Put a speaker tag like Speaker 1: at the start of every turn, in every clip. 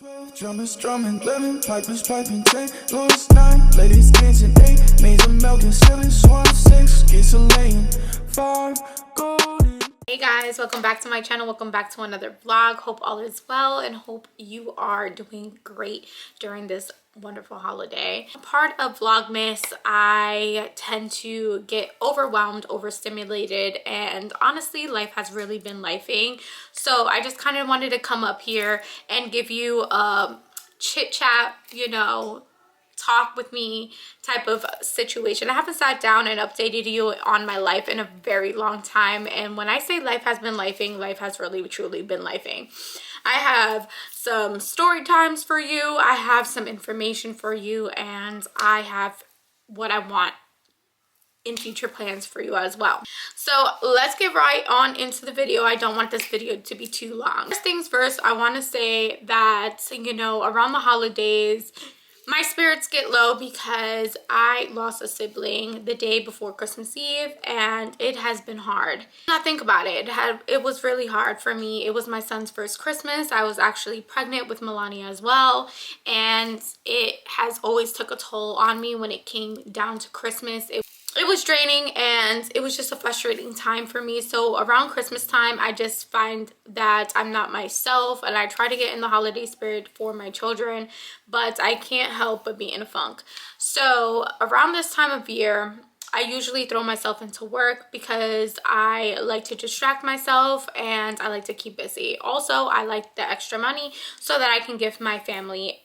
Speaker 1: 12 drummers drumming, 11 pipers piping, 10 Louis 9 ladies dancing, 8 maids of milk and 7 swan, 6 geese a laying, 5 golden.
Speaker 2: Hey guys, welcome back to my channel. Welcome back to another vlog. Hope all is well and hope you are doing great during this wonderful holiday. Part of Vlogmas, I tend to get overwhelmed, overstimulated, and honestly life has really been lifing. So I just kind of wanted to come up here and give you a chit chat, talk with me type of situation. I haven't sat down and updated you on my life in a very long time, and when I say life has been lifing, life has really truly been lifing. I have some story times for you, I have some information for you, and I have what I want in future plans for you as well. So let's get right on into the video. I don't want this video to be too long. First things first, I want to say that around the holidays my spirits get low because I lost a sibling the day before Christmas Eve, and it has been hard. Now think about it, it was really hard for me. It was my son's first Christmas. I was actually pregnant with Malannie as well, and it has always took a toll on me when it came down to Christmas. It was draining and it was just a frustrating time for me. So around Christmas time, I just find that I'm not myself, and I try to get in the holiday spirit for my children, but I can't help but be in a funk. So around this time of year, I usually throw myself into work because I like to distract myself and I like to keep busy. Also, I like the extra money so that I can give my family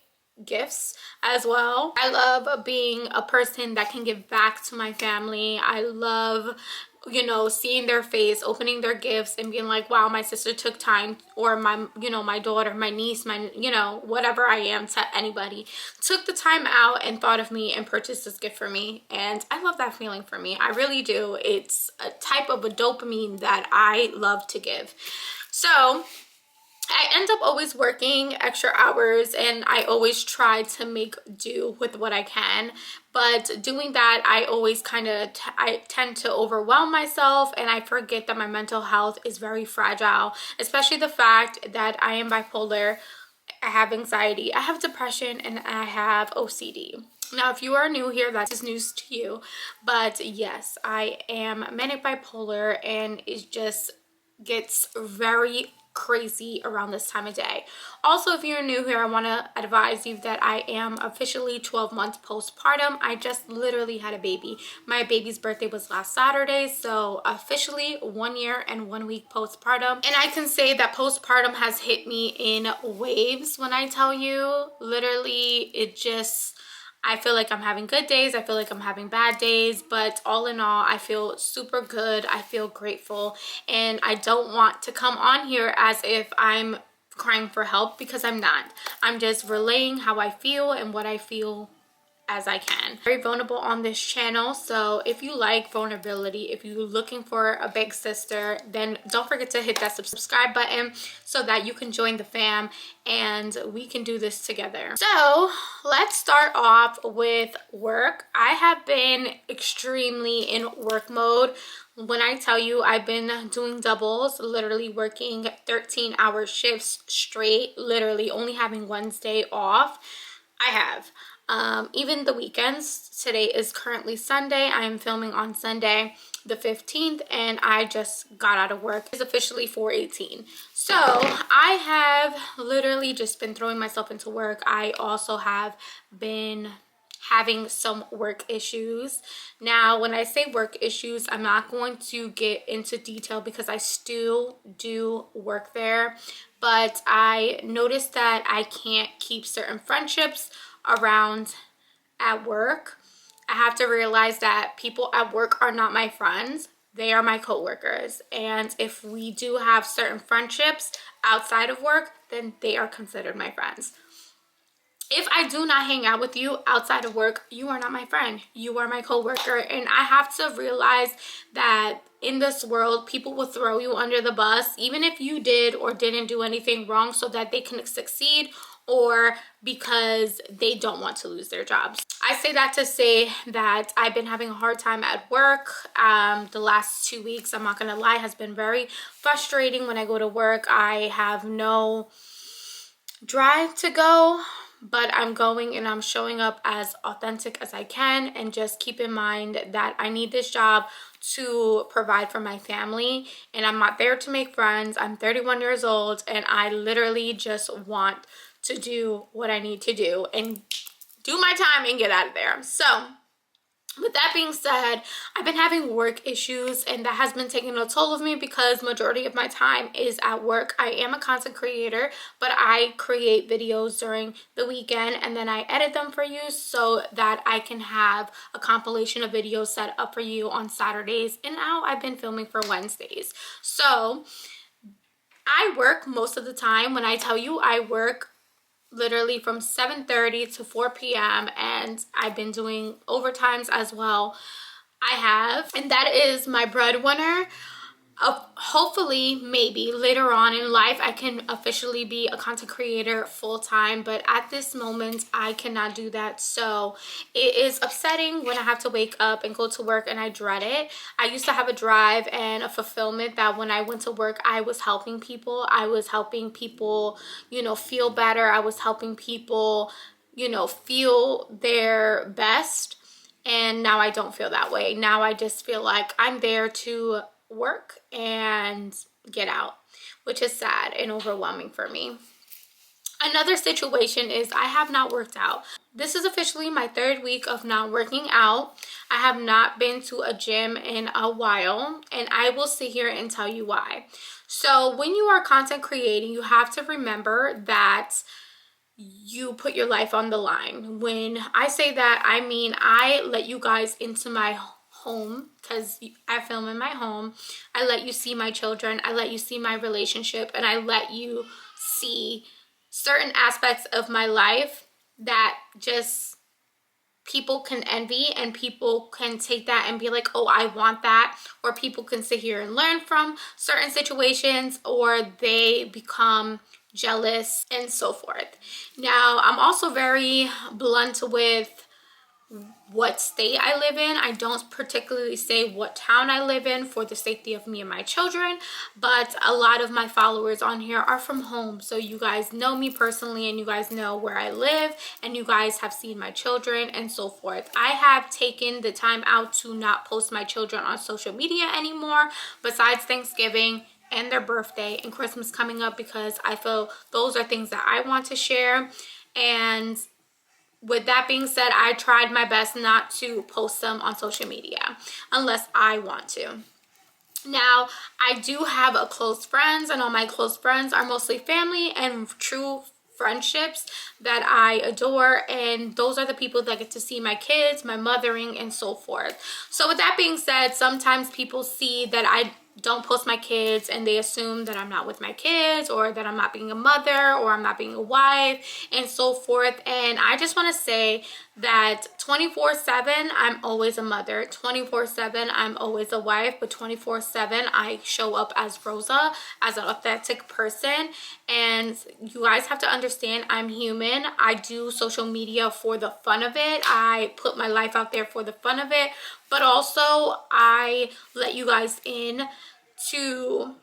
Speaker 2: gifts as well. I love being a person that can give back to my family. I love seeing their face, opening their gifts and being like, wow, my sister took time, or my daughter, my niece, my whatever I am to anybody, took the time out and thought of me and purchased this gift for me. And I love that feeling for me. I really do. It's a type of a dopamine that I love to give. So I end up always working extra hours, and I always try to make do with what I can. But doing that, I always I tend to overwhelm myself, and I forget that my mental health is very fragile, especially the fact that I am bipolar, I have anxiety, I have depression, and I have OCD. Now, if you are new here, that is news to you. But yes, I am manic bipolar, and it just gets very crazy around this time of day. Also, if you're new here, I want to advise you that I am officially 12 months postpartum. I just literally had a baby. My baby's birthday was last Saturday, so officially 1 year and 1 week postpartum. And I can say that postpartum has hit me in waves. When I tell you, literally, I feel like I'm having good days, I feel like I'm having bad days, but all in all, I feel super good, I feel grateful, and I don't want to come on here as if I'm crying for help, because I'm not. I'm just relaying how I feel and what I feel as I can. Very vulnerable on this channel, so if you like vulnerability, if you're looking for a big sister, then don't forget to hit that subscribe button so that you can join the fam and we can do this together. So let's start off with work. I have been extremely in work mode. When I tell you, I've been doing doubles, literally working 13-hour shifts straight, literally only having Wednesday off. I have even the weekends. Today is currently Sunday. I am filming on Sunday the 15th, and I just got out of work. It's officially 4:18. So I have literally just been throwing myself into work. I also have been having some work issues. Now, when I say work issues, I'm not going to get into detail because I still do work there, but I noticed that I can't keep certain friendships around at work. I have to realize that people at work are not my friends. They are my co-workers, and if we do have certain friendships outside of work, then they are considered my friends. If I do not hang out with you outside of work, you are not my friend. You are my co-worker. And I have to realize that in this world, people will throw you under the bus, even if you did or didn't do anything wrong, so that they can succeed, or because they don't want to lose their jobs. I say that to say that I've been having a hard time at work. The last 2 weeks, I'm not gonna lie, has been very frustrating. When I go to work, I have no drive to go, but I'm going and I'm showing up as authentic as I can, and just keep in mind that I need this job to provide for my family, and I'm not there to make friends. I'm 31 years old and I literally just want to do what I need to do and do my time and get out of there. So with that being said, I've been having work issues, and that has been taking a toll of me because majority of my time is at work. I am a content creator, but I create videos during the weekend and then I edit them for you so that I can have a compilation of videos set up for you on Saturdays. And now I've been filming for Wednesdays. So I work most of the time. When I tell you I work literally from 7:30 to 4 p.m. and I've been doing overtimes as well. I have, and that is my breadwinner. Hopefully, maybe later on in life I can officially be a content creator full-time, but at this moment I cannot do that. So it is upsetting when I have to wake up and go to work, and I dread it. I used to have a drive and a fulfillment that when I went to work I was helping people. I was helping people, you know, feel better. I was helping people, you know, feel their best. And now I don't feel that way. Now I just feel like I'm there to work and get out, which is sad and overwhelming for me. Another situation is I have not worked out. This is officially my 3rd week of not working out. I have not been to a gym in a while, and I will sit here and tell you why. So when you are content creating, you have to remember that you put your life on the line. When I say that, I mean I let you guys into my home, because I film in my home. I let you see my children. I let you see my relationship, and I let you see certain aspects of my life that just people can envy, and people can take that and be like, oh, I want that. Or people can sit here and learn from certain situations, or they become jealous and so forth. Now, I'm also very blunt with what state I live in. I don't particularly say what town I live in for the safety of me and my children, but a lot of my followers on here are from home. So you guys know me personally, and you guys know where I live, and you guys have seen my children and so forth. I have taken the time out to not post my children on social media anymore, besides Thanksgiving and their birthday and Christmas coming up, because I feel those are things that I want to share. And with that being said, I tried my best not to post them on social media unless I want to. Now, I do have a close friends, and all my close friends are mostly family and true friendships that I adore, and those are the people that get to see my kids, my mothering, and so forth. So with that being said, sometimes people see that I don't post my kids and they assume that I'm not with my kids, or that I'm not being a mother, or I'm not being a wife, and so forth. And I just want to say that 24/7 I'm always a mother, 24/7 I'm always a wife, but 24/7 I show up as Rosa, as an authentic person. And you guys have to understand, I'm human. I do social media for the fun of it. I put my life out there for the fun of it, but also I let you guys in to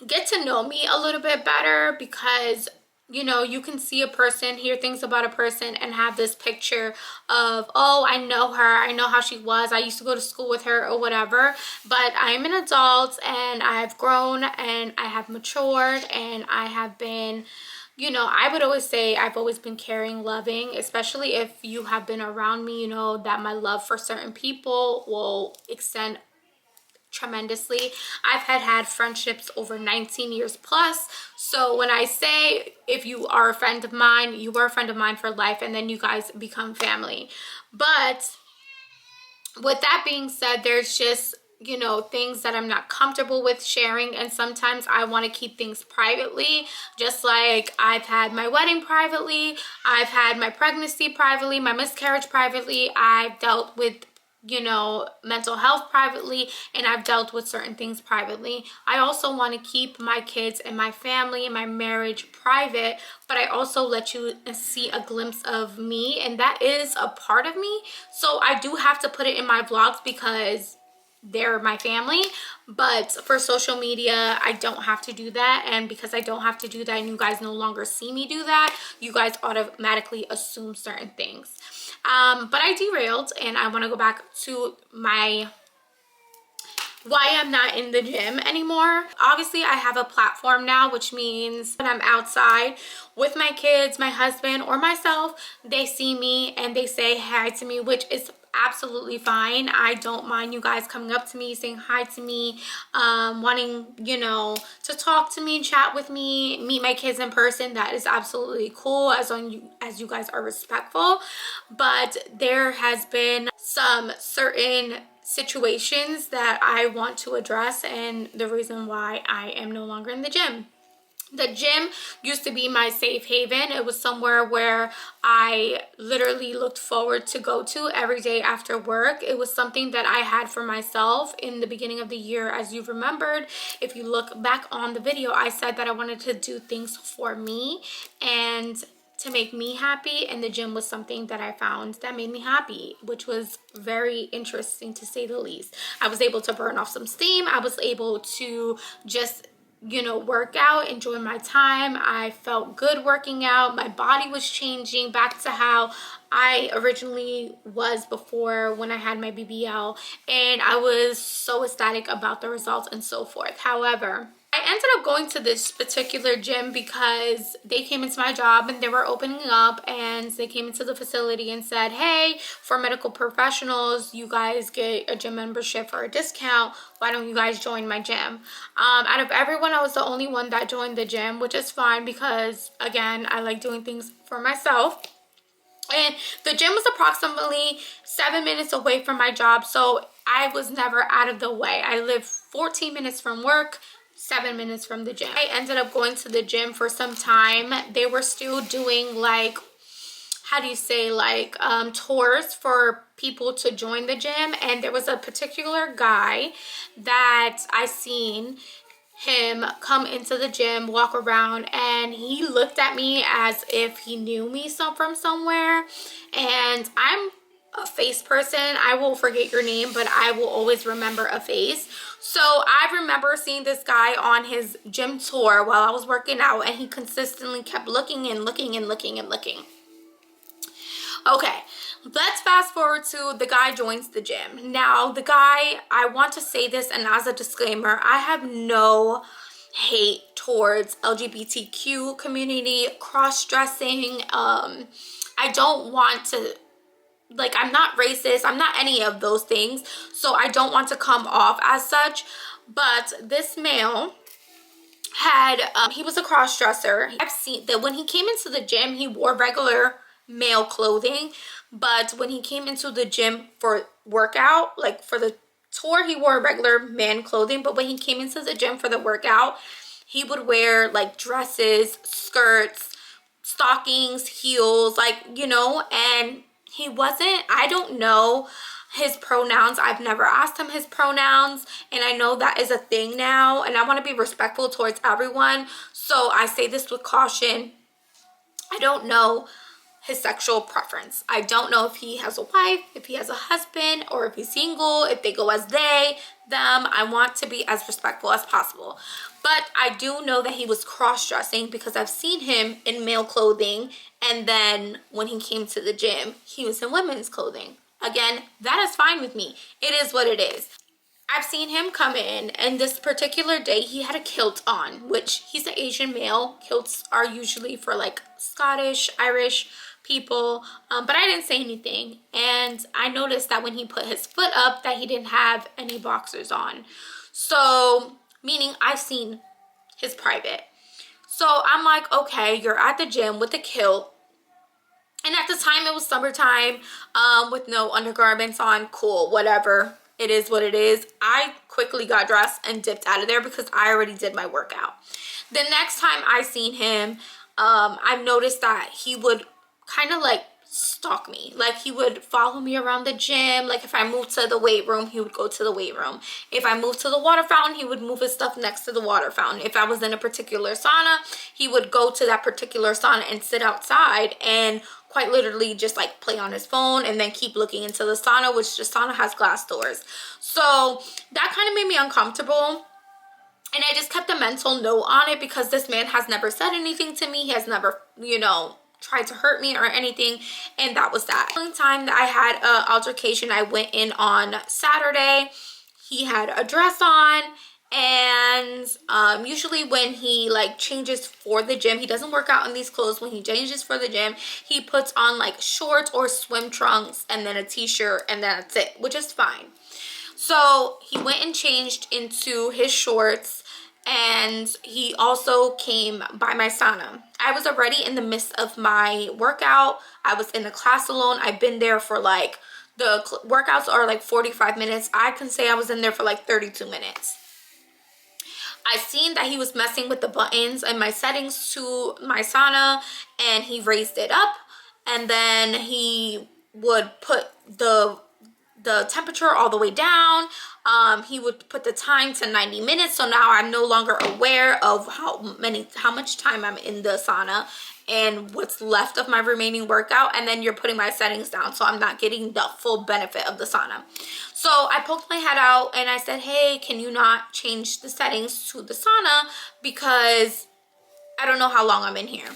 Speaker 2: get to know me a little bit better, because you know, you can see a person, hear things about a person, and have this picture of, oh, I know her, I know how she was, I used to go to school with her, or whatever. But I'm an adult, and I've grown, and I have matured, and I have been, you know, I would always say I've always been caring, loving, especially if you have been around me. You know that my love for certain people will extend tremendously. I've had friendships over 19 years plus. So when I say, if you are a friend of mine, you are a friend of mine for life, and then you guys become family. But with that being said, there's just, you know, things that I'm not comfortable with sharing, and sometimes I want to keep things privately. Just like I've had my wedding privately, I've had my pregnancy privately, my miscarriage privately, I've dealt with, you know, mental health privately, and I've dealt with certain things privately. I also want to keep my kids and my family and my marriage private, but I also let you see a glimpse of me, and that is a part of me. So I do have to put it in my vlogs, because they're my family. But for social media, I don't have to do that. And because I don't have to do that and you guys no longer see me do that, you guys automatically assume certain things. But I derailed, and I want to go back to why I'm not in the gym anymore. Obviously, I have a platform now, which means when I'm outside with my kids, my husband, or myself, they see me and they say hi to me, which is absolutely fine. I don't mind you guys coming up to me, saying hi to me, wanting, you know, to talk to me, chat with me, meet my kids in person. That is absolutely cool, as you guys are respectful. But there has been some certain situations that I want to address, and the reason why I am no longer in the gym. The gym used to be my safe haven. It was somewhere where I literally looked forward to go to every day after work. It was something that I had for myself in the beginning of the year. As you've remembered, if you look back on the video, I said that I wanted to do things for me and to make me happy, and the gym was something that I found that made me happy, which was very interesting to say the least. I was able to burn off some steam. I was able to just, you know, work out, enjoy my time. I felt good working out. My body was changing back to how I originally was before when I had my BBL, and I was so ecstatic about the results and so forth. However, I ended up going to this particular gym because they came into my job and they were opening up, and they came into the facility and said, hey, for medical professionals, you guys get a gym membership for a discount. Why don't you guys join my gym? Out of everyone, I was the only one that joined the gym, which is fine because, again, I like doing things for myself. And the gym was approximately 7 minutes away from my job, so I was never out of the way. I live 14 minutes from work, 7 minutes from the gym. I ended up going to the gym for some time. They were still doing, like, how do you say, like, tours for people to join the gym. And there was a particular guy that I seen him come into the gym, walk around, and he looked at me as if he knew me from somewhere. And I'm a face person. I will forget your name, but I will always remember a face. So I remember seeing this guy on his gym tour while I was working out, and he consistently kept looking and looking and looking and looking. Okay, let's fast forward to the guy joins the gym. Now, the guy, I want to say this, and as a disclaimer, I have no hate towards LGBTQ community, cross-dressing. I don't want to, like, I'm not racist. I'm not any of those things. So I don't want to come off as such. But this male had, he was a cross-dresser. I've seen that when he came into the gym, he wore regular male clothing, but when he came into the gym for workout, like for the tour, he wore regular man clothing. But when he came into the gym for the workout, he would wear like dresses, skirts, stockings, heels, like, you know. And he wasn't, I don't know his pronouns. I've never asked him his pronouns, and I know that is a thing now, and I want to be respectful towards everyone, so I say this with caution. I don't know his sexual preference. I don't know if he has a wife, if he has a husband, or if he's single, if they go as they, them. I want to be as respectful as possible. But I do know that he was cross-dressing because I've seen him in male clothing, and then when he came to the gym, he was in women's clothing. Again, that is fine with me. It is what it is. I've seen him come in, and this particular day he had a kilt on, which he's an Asian male. Kilts are usually for like Scottish, Irish people, but I didn't say anything. And I noticed that when he put his foot up that he didn't have any boxers on. So, meaning I've seen his private. So I'm like, okay, you're at the gym with a kilt. And at the time it was summertime, with no undergarments on. Cool, whatever. It is what it is. I quickly got dressed and dipped out of there because I already did my workout. The next time I seen him, I've noticed that he would kind of like stalk me. Like, he would follow me around the gym. Like, if I moved to the weight room, he would go to the weight room. If I moved to the water fountain, he would move his stuff next to the water fountain. If I was in a particular sauna, he would go to that particular sauna and sit outside and quite literally just like play on his phone and then keep looking into the sauna, which the sauna has glass doors. So that kind of made me uncomfortable. And I just kept a mental note on it because this man has never said anything to me. He has never, you know, tried to hurt me or anything. And that was that. The only time that I had an altercation, I went in on Saturday. He had a dress on. And usually when he like changes for the gym, he doesn't work out in these clothes. When he changes for the gym, he puts on like shorts or swim trunks and then a t-shirt, and that's it, which is fine. So he went and changed into his shorts, and he also came by my sauna. I was already in the midst of my workout. I was in the class alone. I've been there for like, the workouts are like 45 minutes. I can say I was in there for like 32 minutes. I seen that he was messing with the buttons and my settings to my sauna, and he raised it up, and then he would put the temperature all the way down. He would put the time to 90 minutes. So now I'm no longer aware of how much time I'm in the sauna and what's left of my remaining workout. And then you're putting my settings down, so I'm not getting the full benefit of the sauna. So I poked my head out and I said, hey, can you not change the settings to the sauna, because I don't know how long I'm in here.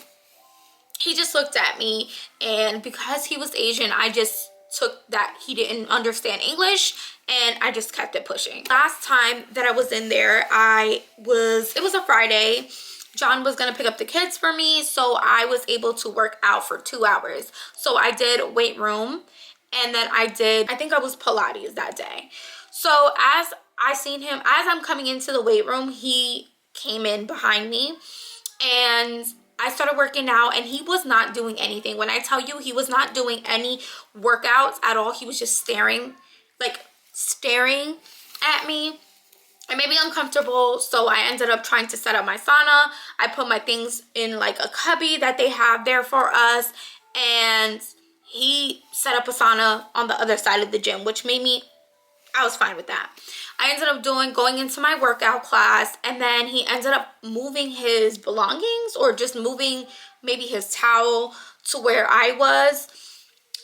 Speaker 2: He just looked at me, and because he was Asian, I just took that he didn't understand English, and I just kept it pushing. Last time that I was in there, it was a Friday. John was gonna pick up the kids for me, so I was able to work out for 2 hours. So I did weight room, and then I think I was Pilates that day. So as I seen him, as I'm coming into the weight room, he came in behind me, and I started working out, and he was not doing anything. When I tell you he was not doing any workouts at all, he was just staring at me. It made me uncomfortable, so I ended up trying to set up my sauna. I put my things in like a cubby that they have there for us, and he set up a sauna on the other side of the gym, which made me, I was fine with that. I ended up going into my workout class, and then he ended up moving his belongings, or just moving maybe his towel to where I was,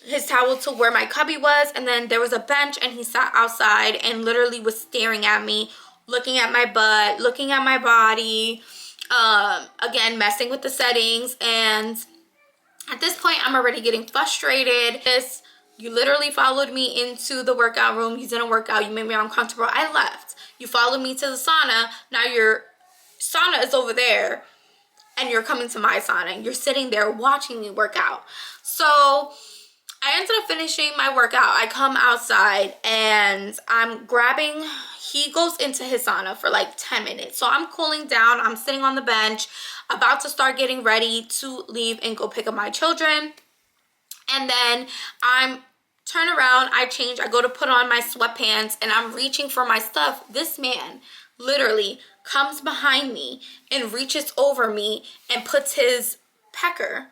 Speaker 2: his towel to where my cubby was, and then there was a bench, and he sat outside and literally was staring at me, looking at my butt, looking at my body, again, messing with the settings. And at this point, I'm already getting frustrated. You literally followed me into the workout room. You didn't work out. You made me uncomfortable. I left. You followed me to the sauna. Now your sauna is over there, and you're coming to my sauna. You're sitting there watching me work out. So I ended up finishing my workout. I come outside, and I'm grabbing, he goes into his sauna for like 10 minutes. So I'm cooling down. I'm sitting on the bench, about to start getting ready to leave and go pick up my children. And then I'm turn around, I change, I go to put on my sweatpants, and I'm reaching for my stuff. This man literally comes behind me and reaches over me and puts his pecker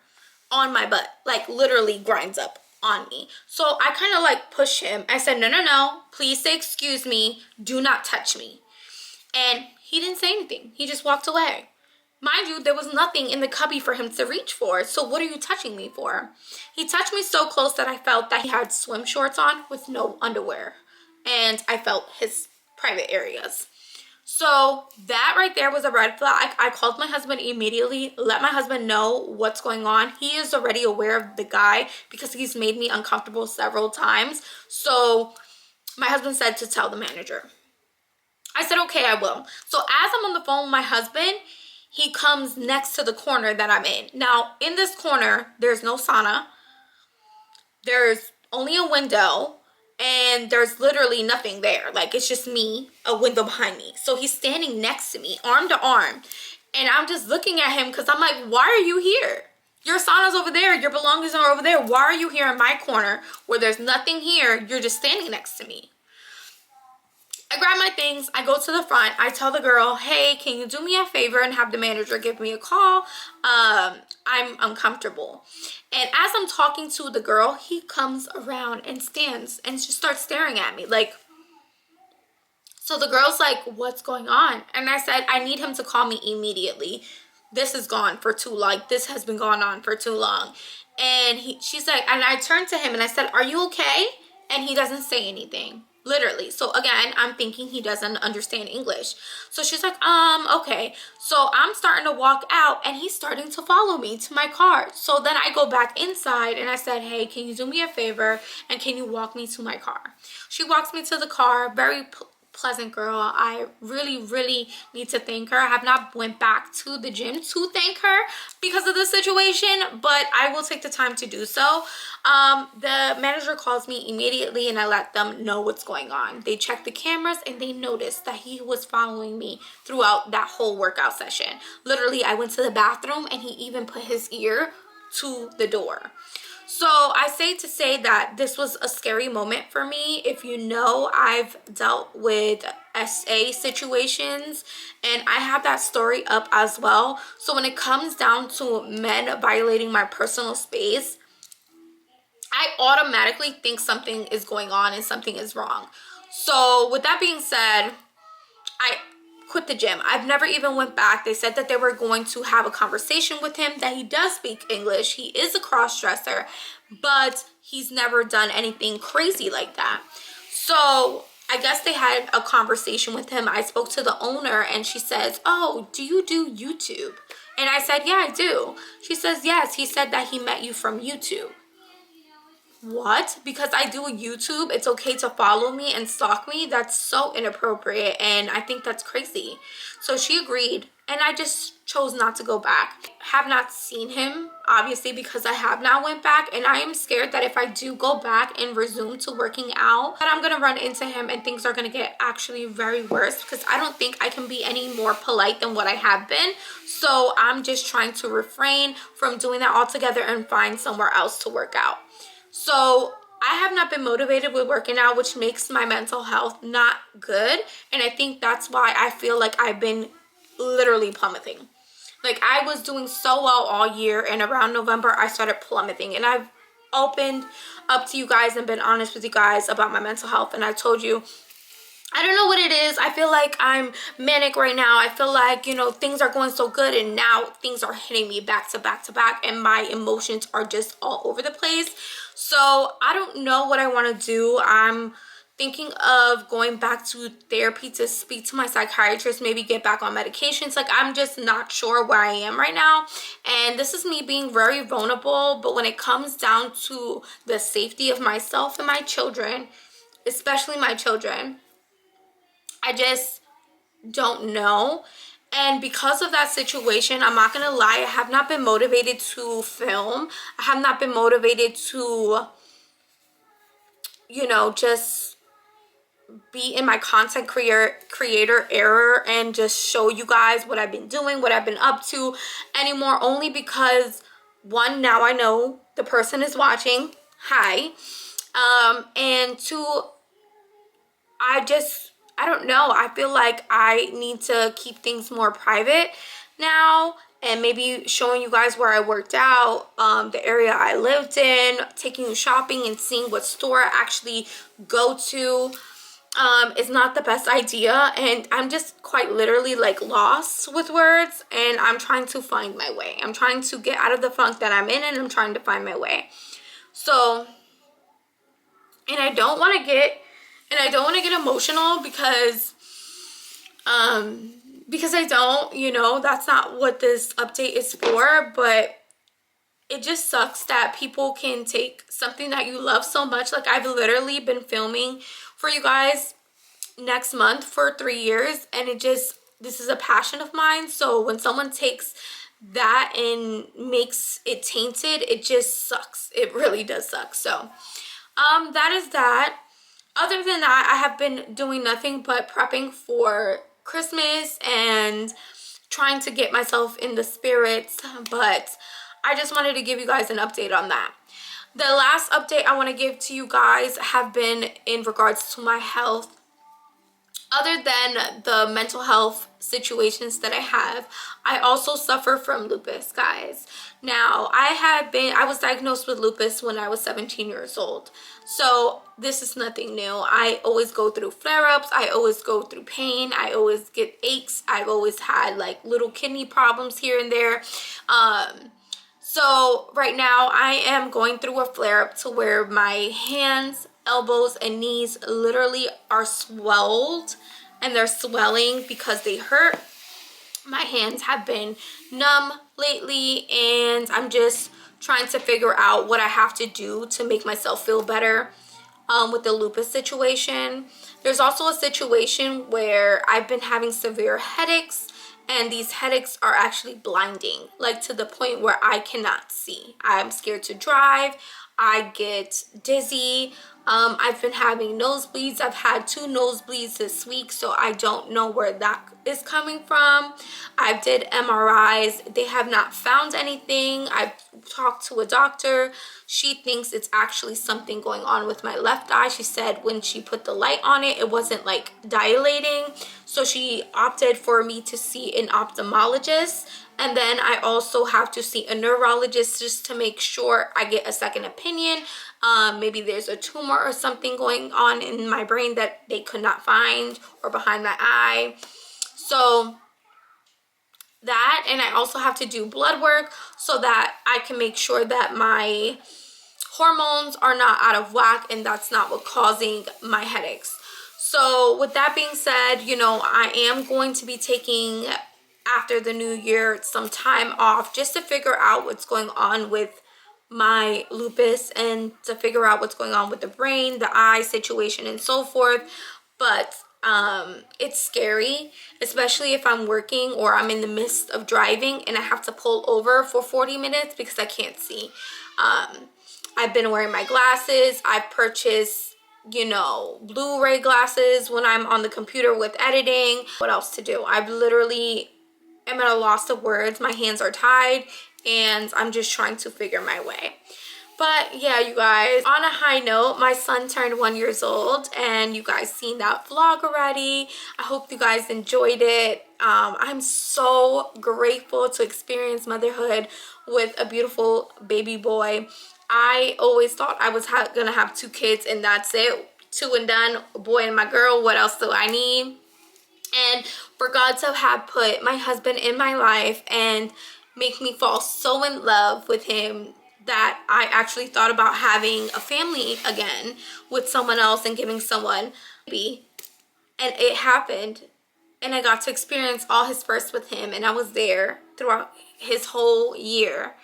Speaker 2: on my butt, like literally grinds up on me. So I kind of like push him. I said, no, please say excuse me, do not touch me. And he didn't say anything. He just walked away. Mind you, there was nothing in the cubby for him to reach for. So what are you touching me for? He touched me so close that I felt that he had swim shorts on with no underwear. And I felt his private areas. So that right there was a red flag. I called my husband immediately, let my husband know what's going on. He is already aware of the guy because he's made me uncomfortable several times. So my husband said to tell the manager. I said, okay, I will. So as I'm on the phone with my husband, he comes next to the corner that I'm in. Now, in this corner, there's no sauna. There's only a window, and there's literally nothing there. Like, it's just me, a window behind me. So he's standing next to me, arm to arm. And I'm just looking at him because I'm like, why are you here? Your sauna's over there. Your belongings are over there. Why are you here in my corner where there's nothing here? You're just standing next to me. I grab my things, I go to the front, I tell the girl, hey, can you do me a favor and have the manager give me a call? I'm uncomfortable. And as I'm talking to the girl, he comes around and stands and just starts staring at me. Like, so the girl's like, what's going on? And I said, I need him to call me immediately. this is gone for too long. This has been going on for too long. And she's like, and I turned to him and I said, are you okay? And he doesn't say anything, literally. So again, I'm thinking he doesn't understand English. So she's like, okay. So I'm starting to walk out and he's starting to follow me to my car. So then I go back inside and I said, hey, can you do me a favor and can you walk me to my car? She walks me to the car, very pleasant girl. I really need to thank her. I have not went back to the gym to thank her because of the situation, but I will take the time to do so. The manager calls me immediately and I let them know what's going on. They checked the cameras and they noticed that he was following me throughout that whole workout session. Literally, I went to the bathroom and he even put his ear to the door. So I say to say that this was a scary moment for me. If you know, I've dealt with SA situations and I have that story up as well. So when it comes down to men violating my personal space, I automatically think something is going on and something is wrong. So with that being said, I quit the gym. I've never even went back. They said that they were going to have a conversation with him, that he does speak English. He is a cross-dresser, but he's never done anything crazy like that. So I guess they had a conversation with him. I spoke to the owner and she says, oh, do you do YouTube? And I said, yeah, I do. She says, yes. He said that he met you from YouTube. What? Because I do a YouTube, it's okay to follow me and stalk me? That's so inappropriate and I think that's crazy. So she agreed and I just chose not to go back. Have not seen him, obviously, because I have not went back, and I am scared that if I do go back and resume to working out, that I'm gonna run into him and things are gonna get actually very worse, because I don't think I can be any more polite than what I have been. So I'm just trying to refrain from doing that altogether and find somewhere else to work out. So I have not been motivated with working out, which makes my mental health not good. And I think that's why I feel like I've been literally plummeting. Like, I was doing so well all year, and around November I started plummeting. And I've opened up to you guys and been honest with you guys about my mental health. And I told you, I don't know what it is. I feel like I'm manic right now. I feel like, you know, things are going so good and now things are hitting me back to back to back and my emotions are just all over the place. So I don't know what I want to do. I'm thinking of going back to therapy to speak to my psychiatrist, maybe get back on medications. Like, I'm just not sure where I am right now. And this is me being very vulnerable. But when it comes down to the safety of myself and my children, especially my children, I just don't know. And because of that situation, I'm not gonna lie, I have not been motivated to film. I have not been motivated to, you know, just be in my content creator era and just show you guys what I've been doing, what I've been up to anymore, only because, one, now I know the person is watching. Hi. And two, I don't know. I feel like I need to keep things more private now, and maybe showing you guys where I worked out, the area I lived in, taking you shopping and seeing what store I actually go to is not the best idea. And I'm just quite literally like lost with words, and I'm trying to find my way. I'm trying to get out of the funk that I'm in, and I'm trying to find my way. So, and I don't want to get emotional because I don't, you know, that's not what this update is for. But it just sucks that people can take something that you love so much. Like, I've literally been filming for you guys next month for 3 years, and this is a passion of mine. So when someone takes that and makes it tainted, it just sucks. It really does suck. So that is that. Other than that, I have been doing nothing but prepping for Christmas and trying to get myself in the spirits. But I just wanted to give you guys an update on that. The last update I want to give to you guys have been in regards to my health. other than the mental health situations that I have, I also suffer from lupus, guys. Now, I was diagnosed with lupus when I was 17 years old. So this is nothing new. I always go through flare-ups. I always go through pain. I always get aches. I've always had like little kidney problems here and there. So right now I am going through a flare-up to where my hands, elbows, and knees literally are swelled, and they're swelling because they hurt. My hands have been numb lately, and I'm just trying to figure out what I have to do to make myself feel better with the lupus situation. There's also a situation where I've been having severe headaches, and these headaches are actually blinding, like to the point where I cannot see. I'm scared to drive. I get dizzy. I've been having nosebleeds. I've had 2 nosebleeds this week, so I don't know where that is coming from. I did MRIs. They have not found anything. I've talked to a doctor. She thinks it's actually something going on with my left eye. She said when she put the light on it, it wasn't like dilating. So she opted for me to see an ophthalmologist. And then I also have to see a neurologist just to make sure I get a second opinion. Maybe there's a tumor or something going on in my brain that they could not find, or behind my eye. So that, and I also have to do blood work so that I can make sure that my hormones are not out of whack, and that's not what causing my headaches. So with that being said, you know, I am going to be taking, after the new year, some time off just to figure out what's going on with my lupus, and to figure out what's going on with the brain, the eye situation, and so forth. But it's scary, especially if I'm working or I'm in the midst of driving and I have to pull over for 40 minutes because I can't see. I've been wearing my glasses. I've purchased, you know, Blu-ray glasses when I'm on the computer with editing. What else to do? I've literally am at a loss of words. My hands are tied, and I'm just trying to figure my way. But yeah, you guys, on a high note, my son turned 1 year old, and you guys seen that vlog already. I hope you guys enjoyed it. I'm so grateful to experience motherhood with a beautiful baby boy. I always thought I was gonna have 2 kids and that's it, 2 and done, a boy and my girl. What else do I need? And for God to have put my husband in my life and make me fall so in love with him that I actually thought about having a family again with someone else and giving someone a baby. And it happened, and I got to experience all his firsts with him, and I was there throughout his whole year.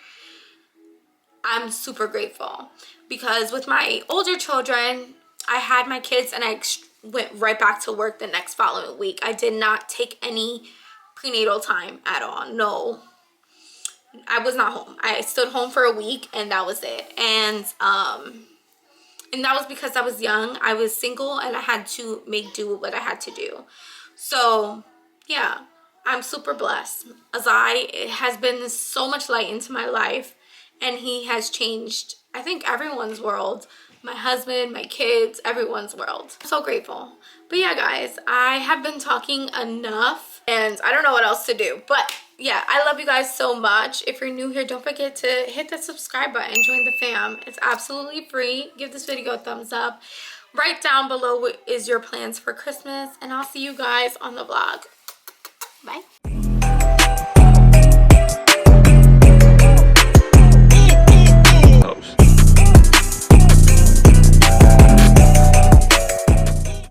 Speaker 2: I'm super grateful, because with my older children, I had my kids and I went right back to work the next following week. I did not take any prenatal time at all. No, I was not home. I stood home for a week, and that was it. And that was because I was young. I was single, and I had to make do with what I had to do. So yeah, I'm super blessed. Azai has been so much light into my life, and he has changed, I think, everyone's world. My husband, my kids, everyone's world. I'm so grateful. But yeah, guys, I have been talking enough, and I don't know what else to do. But yeah, I love you guys so much. If you're new here, don't forget to hit that subscribe button, join the fam. It's absolutely free. Give this video a thumbs up. Write down below what is your plans for Christmas, and I'll see you guys on the vlog. Bye.